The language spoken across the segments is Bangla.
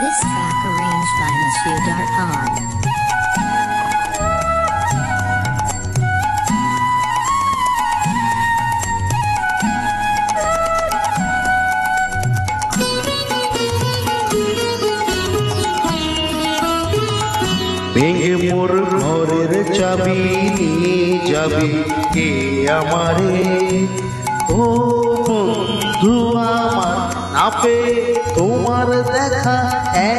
This track arranged by Monsieur Darpon. ভেঙে মোর ঘরের চাবি নিয়ে যাবি কে আমারে? ও বন্ধু আমার, না পেয়ে তোমার দেখা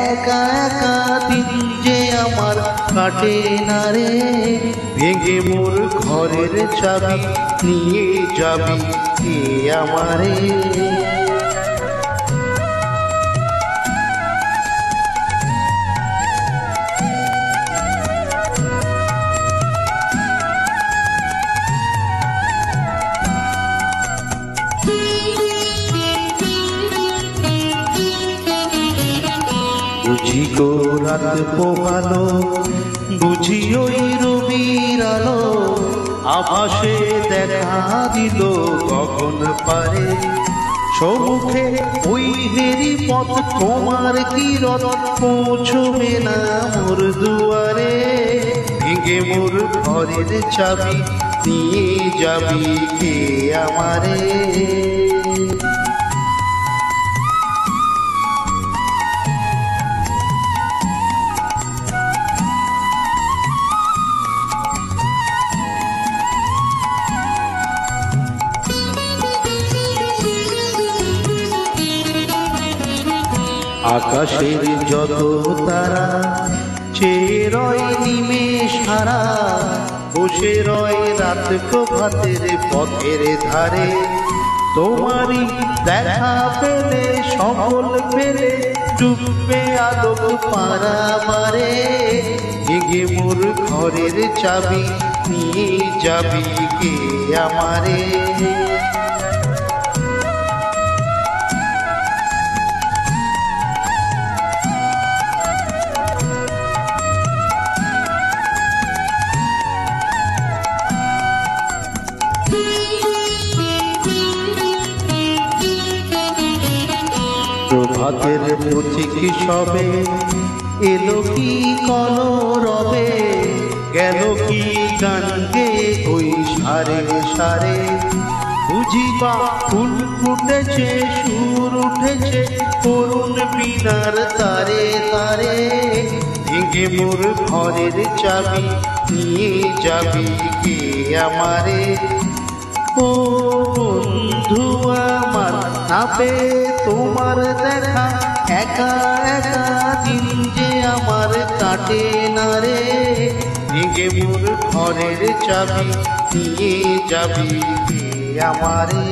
একা একা দিন যে আমার কাটে না রে। ভেঙে মোর ঘরের চাবি নিয়ে যাবি কে আমারে? বুঝি গো রাত পোহালো, বুঝি ওই রবির আলো, আভাসে দেখা দিল কখন পারে। সম্মুখে ওই হেরি পথ তোমার কিরণ পৌঁছবে না মোর দুয়ারে। ভেঙে মোর ঘরের চাবি নিয়ে যাবি কে আমারে? আকাশের যত তারা চেয়ে রয় নিমেষ হারা, বসে রয় রাত প্রভাতের পথের ধারে। তোমারই দেখা পেলে সকল পেলে ডুববে আলোক পারাবারে। ভেঙে মোর ঘরের চাবি নিয়ে যাবি কে আমারে? প্রভাতের পথিক সবে এলো কি কলরবে, গেল কি গান গে ওই সারে সারে। বুঝিবা ফুল ফুটেছে, সুর উঠেছে করুণ বিনার তারে তারে। ভেঙে মোর ঘরের চাবি নিয়ে যাবি কে আমারে? ও বন্ধু আমার, না পেয়ে তোমার দেখা একা একা দিন যে আমার কাটে না রে। ভেঙে মোর ঘরের চাবি নিয়ে যাবি কে আমারে?